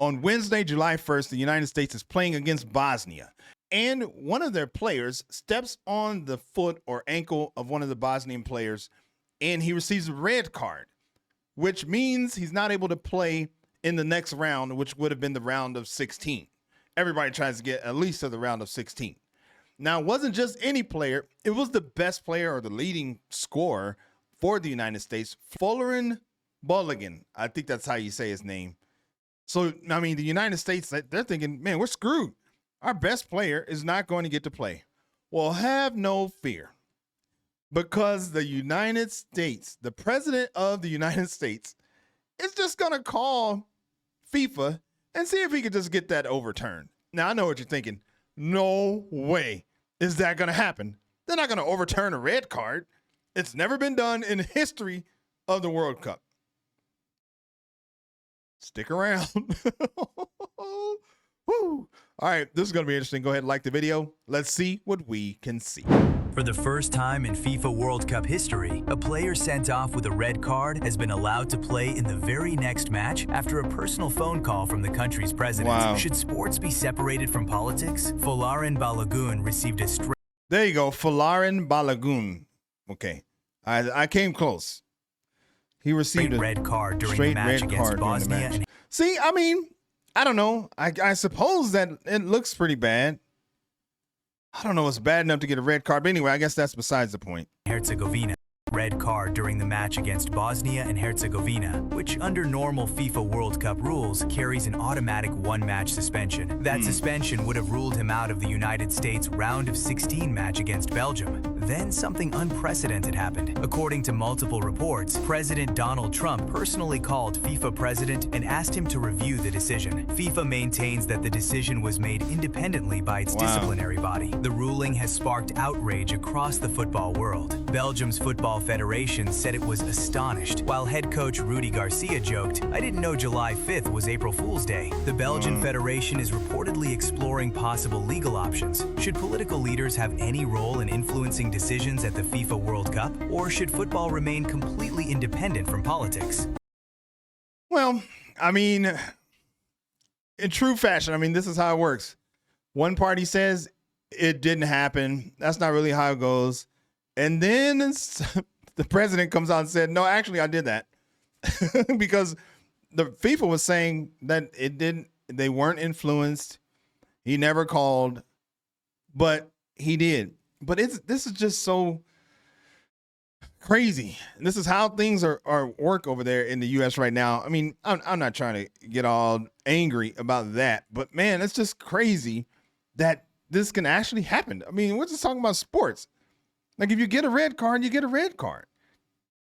On Wednesday, July 1st, the United States is playing against Bosnia, and one of their players steps on the foot or ankle of one of the Bosnian players, and he receives a red card, which means he's not able to play in the next round, which would have been the round of 16. Everybody tries to get at least to the round of 16. Now, it wasn't just any player. It was the best player or the leading scorer for the United States, Folarin Balogun. I think that's how you say his name. So, I mean, the United States, they're thinking, man, we're screwed. Our best player is not going to get to play. Well, have no fear, because the United States, the president of the United States, is just going to call FIFA and see if he could just get that overturned. Now, I know what you're thinking. No way is that going to happen. They're not going to overturn a red card. It's never been done in the history of the World Cup. Stick around. Woo. All right, this is going to be interesting. Go ahead and like the video. Let's see what we can see. For the first time in FIFA World Cup history, a player sent off with a red card has been allowed to play in the very next match after a personal phone call from the country's president. Wow. Should sports be separated from politics? Folarin Balogun received a straight... There you go, Folarin Balogun. Okay, I came close. He received a red card during the match against Bosnia. See, I mean, I don't know. I suppose that it looks pretty bad. I don't know. It's bad enough to get a red card. But anyway, I guess that's besides the point. Herzegovina. Red card during the match against Bosnia and Herzegovina, which under normal FIFA World Cup rules carries an automatic one-match suspension. That suspension would have ruled him out of the United States round of 16 match against Belgium. Then something unprecedented happened. According to multiple reports, President Donald Trump personally called FIFA president and asked him to review the decision. FIFA maintains that the decision was made independently by its disciplinary body. The ruling has sparked outrage across the football world. Belgium's Football Federation said it was astonished, while head coach Rudy Garcia joked, "I didn't know July 5th was April Fool's Day." The Belgian Federation is reportedly exploring possible legal options. Should political leaders have any role in influencing decisions at the FIFA World Cup, or should football remain completely independent from politics? Well, I mean, in true fashion, I mean, this is how it works. One party says it didn't happen. That's not really how it goes. And then the president comes out and said, no, actually, I did that. Because the FIFA was saying that they weren't influenced. He never called, but he did. But this is just so crazy. And this is how things are work over there in the U.S. right now. I mean, I'm not trying to get all angry about that, but man, it's just crazy that this can actually happen. I mean, we're just talking about sports. Like, if you get a red card, you get a red card.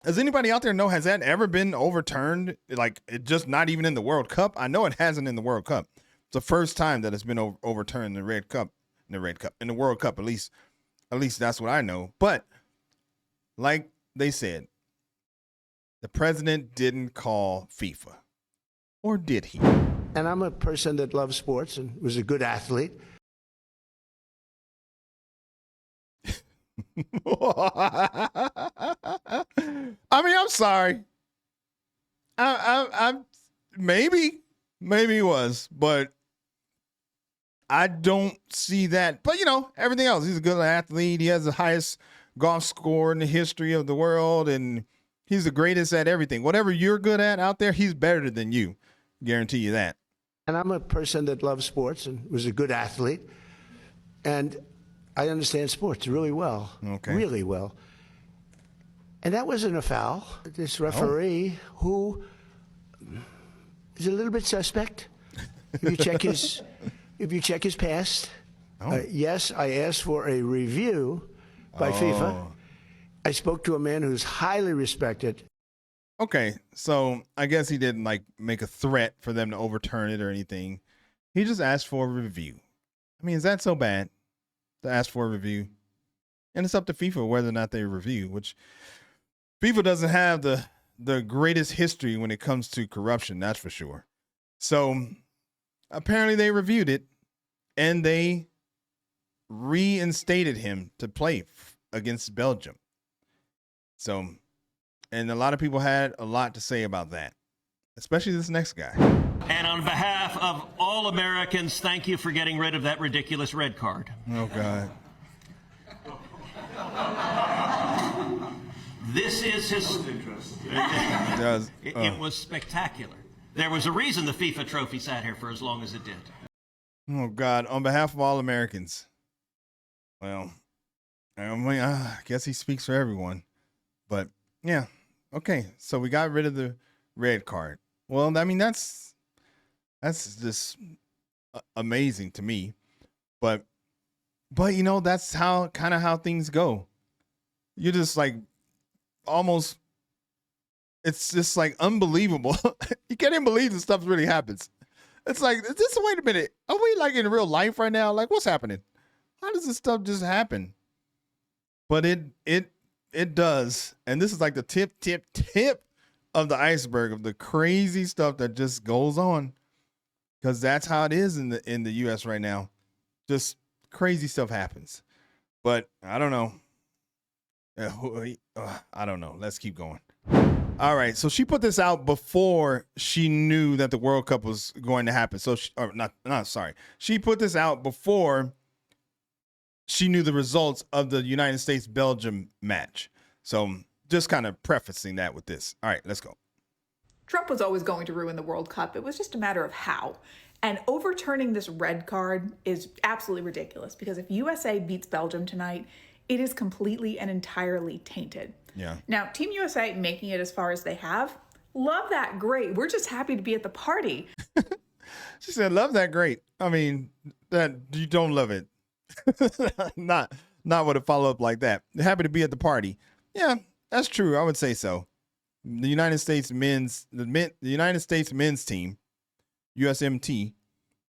Does anybody out there know, has that ever been overturned? Like, it just not even in the World Cup? I know it hasn't in the World Cup. It's the first time that it's been overturned in the in the World Cup. At least that's what I know. But like they said, the president didn't call FIFA, or did he? And I'm a person that loves sports and was a good athlete. I mean, I'm sorry. I maybe he was, but I don't see that. But you know, everything else, he's a good athlete. He has the highest golf score in the history of the world, and he's the greatest at everything. Whatever you're good at out there, he's better than you. Guarantee you that. And I'm a person that loves sports and was a good athlete, and I understand sports really well, really well. And that wasn't a foul. This referee, who is a little bit suspect, if you check his past. Yes, I asked for a review by FIFA. I spoke to a man who's highly respected. Okay, so I guess he didn't like make a threat for them to overturn it or anything. He just asked for a review. I mean, is that so bad to ask for a review? And it's up to FIFA whether or not they review, which FIFA doesn't have the greatest history when it comes to corruption, that's for sure. So apparently they reviewed it and they reinstated him to play against Belgium. So, and a lot of people had a lot to say about that, especially this next guy. And on behalf of all Americans, thank you for getting rid of that ridiculous red card. Oh, God. This is his. It was spectacular. There was a reason the FIFA trophy sat here for as long as it did. Oh, God. On behalf of all Americans. Well, I mean, I guess he speaks for everyone. But, yeah. Okay. So we got rid of the red card. Well, I mean, that's just amazing to me. But you know, that's kind of how things go. You're just like almost, it's just like unbelievable. You can't even believe this stuff really happens. It's like, wait a minute. Are we like in real life right now? Like, what's happening? How does this stuff just happen? But it does. And this is like the tip of the iceberg of the crazy stuff that just goes on. Because that's how it is in the U.S. right now. Just crazy stuff happens. But I don't know. I don't know. Let's keep going. All right. So she put this out before she knew that the World Cup was going to happen. So she put this out before she knew the results of the United States-Belgium match. So just kind of prefacing that with this. All right, let's go. Trump was always going to ruin the World Cup. It was just a matter of how. And overturning this red card is absolutely ridiculous because if USA beats Belgium tonight, it is completely and entirely tainted. Yeah. Now, Team USA making it as far as they have, love that, great. We're just happy to be at the party. She said, love that, great. I mean, that you don't love it. Not with a follow-up like that. Happy to be at the party. Yeah, that's true. I would say so. The United States men's team, USMT,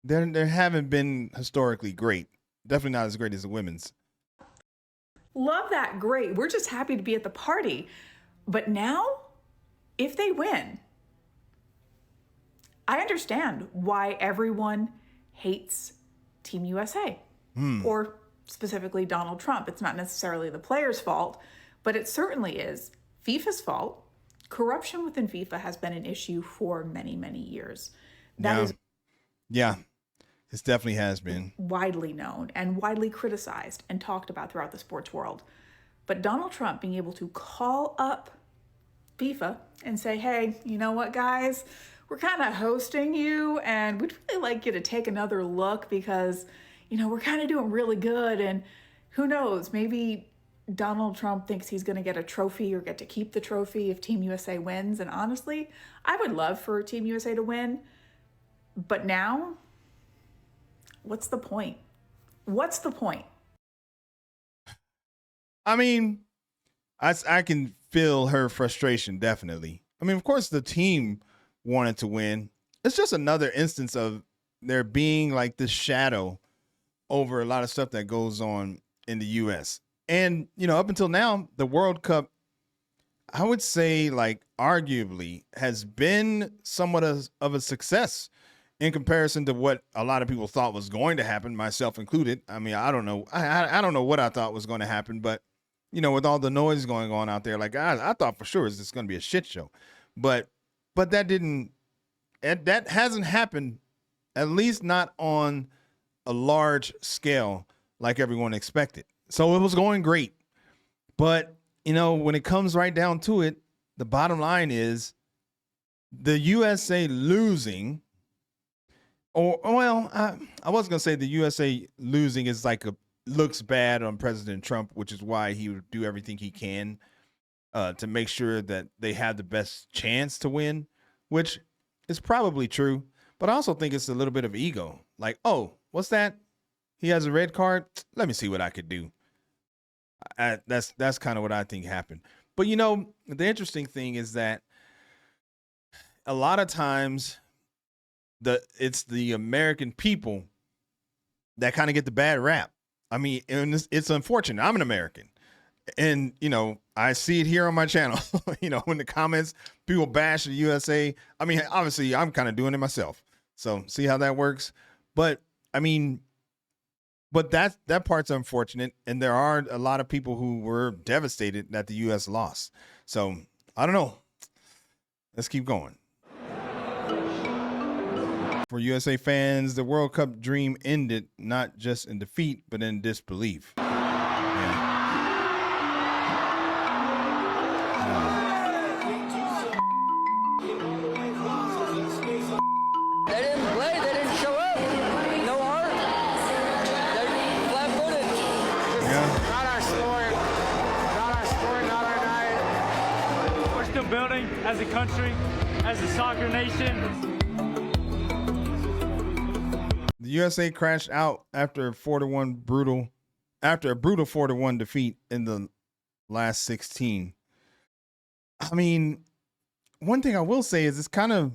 they haven't been historically great. Definitely not as great as the women's. Love that, great. We're just happy to be at the party. But now, if they win, I understand why everyone hates Team USA. Or specifically Donald Trump. It's not necessarily the players' fault, but it certainly is FIFA's fault. Corruption within FIFA has been an issue for many, many years. Yeah, it definitely has been. Widely known and widely criticized and talked about throughout the sports world. But Donald Trump being able to call up FIFA and say, hey, you know what, guys? We're kind of hosting you and we'd really like you to take another look because, you know, we're kind of doing really good. And who knows, maybe Donald Trump thinks he's going to get a trophy or get to keep the trophy if Team USA wins. And honestly, I would love for Team USA to win. But now, what's the point? What's the point? I mean, I can feel her frustration, definitely. I mean, of course, the team wanted to win. It's just another instance of there being like this shadow over a lot of stuff that goes on in the U.S. And, you know, up until now, the World Cup, I would say, like, arguably has been somewhat of a success in comparison to what a lot of people thought was going to happen, myself included. I mean, I don't know. I don't know what I thought was going to happen, but, you know, with all the noise going on out there, like, I thought for sure it's just going to be a shit show. But that hasn't happened, at least not on a large scale like everyone expected. So it was going great. But, you know, when it comes right down to it, the bottom line is the USA losing, or, well, I was going to say the USA losing is like looks bad on President Trump, which is why he would do everything he can to make sure that they have the best chance to win, which is probably true. But I also think it's a little bit of ego. Like, oh, what's that? He has a red card. Let me see what I could do. That's kind of what I think happened. But, you know, the interesting thing is that a lot of times it's the American people that kind of get the bad rap. I mean, and it's unfortunate. I'm an American. And, you know, I see it here on my channel, you know, in the comments, people bash the USA. I mean, obviously, I'm kind of doing it myself. So see how that works. But, I mean, but that part's unfortunate. And there are a lot of people who were devastated that the U.S. lost. So I don't know. Let's keep going. For USA fans, the World Cup dream ended not just in defeat, but in disbelief. They didn't play, they didn't show up. No heart. They're flat-footed. Yeah. Not our sport. Not our sport, not our night. We're still building as a country, as a soccer nation. The USA crashed out after a brutal 4-1 defeat in the last 16. I mean, one thing I will say is it's kind of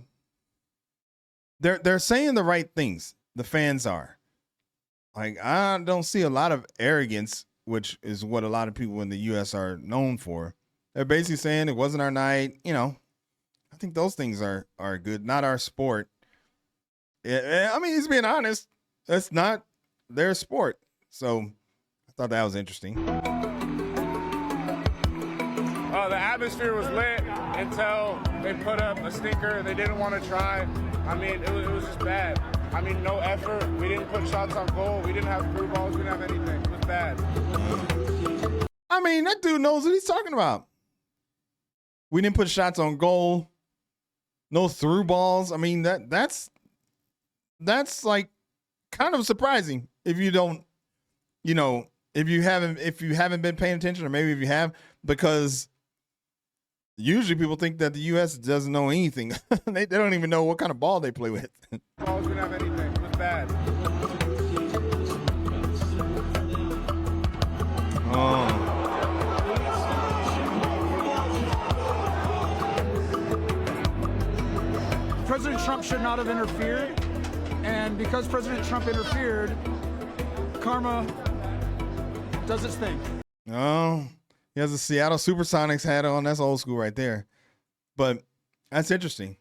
they're saying the right things. The fans are. Like, I don't see a lot of arrogance, which is what a lot of people in the US are known for. They're basically saying it wasn't our night. You know, I think those things are good, not our sport. I mean, he's being honest. That's not their sport. So I thought that was interesting. The atmosphere was lit until they put up a stinker. They didn't want to try. I mean, it was just bad. I mean, no effort. We didn't put shots on goal. We didn't have through balls. We didn't have anything. It was bad. I mean, that dude knows what he's talking about. We didn't put shots on goal. No through balls. I mean, that's like kind of surprising if you don't, you know, if you haven't been paying attention, or maybe if you have, because usually people think that the U.S. doesn't know anything. they don't even know what kind of ball they play with. Balls didn't have anything. It was bad. President Trump should not have interfered, and because President Trump interfered, karma does its thing. Oh, he has a Seattle Supersonics hat on. That's old school right there. But that's interesting.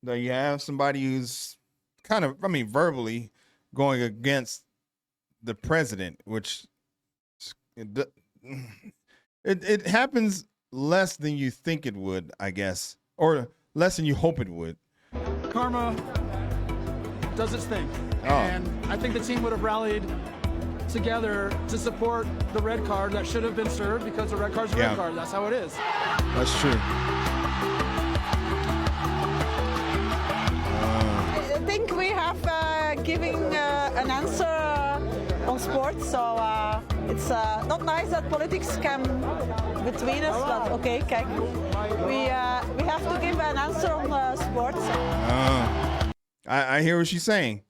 That you have somebody who's kind of, I mean, verbally going against the president, which it happens less than you think it would, I guess, or less than you hope it would. Karma does its thing. And I think the team would have rallied together to support the red card that should have been served, because the red card's a red card. That's how it is. That's true. I think we have giving an answer on sports, so it's not nice that politics come between us, but okay, kijk. We have to give an answer on sports. I hear what she's saying.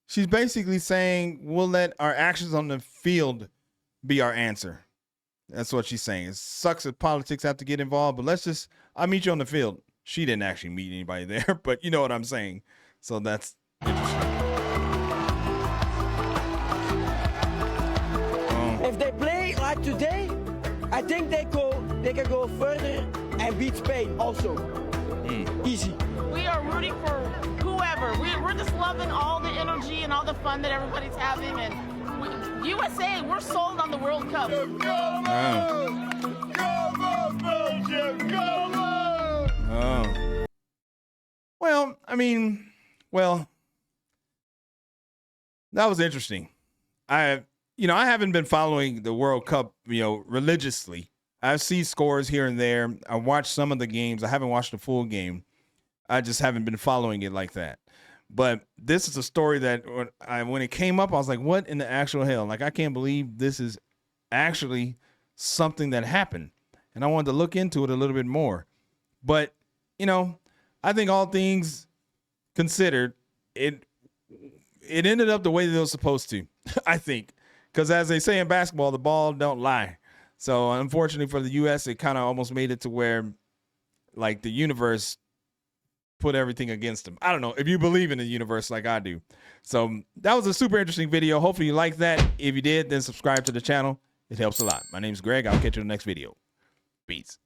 She's basically saying we'll let our actions on the field be our answer. That's what she's saying. It sucks that politics have to get involved, but I'll meet you on the field. She didn't actually meet anybody there, but you know what I'm saying. So that's interesting. If they play like today, I think they can go further and beat Spain also. Easy. We are rooting for whoever. We're just loving all the energy and all the fun that everybody's having. And USA, we're sold on the World Cup. Come on, Belgium, come on! Well, I mean, that was interesting. I haven't been following the World Cup, religiously. I see scores here and there. I watched some of the games. I haven't watched the full game. I just haven't been following it like that. But this is a story that when it came up, I was like, what in the actual hell? Like, I can't believe this is actually something that happened. And I wanted to look into it a little bit more. But, I think all things considered, it ended up the way that it was supposed to, I think. Because as they say in basketball, the ball don't lie. So unfortunately for the U.S., it kind of almost made it to where, like, the universe put everything against them. I don't know if you believe in the universe like I do. So that was a super interesting video. Hopefully you liked that. If you did, then subscribe to the channel. It helps a lot. My name's Greg. I'll catch you in the next video. Peace.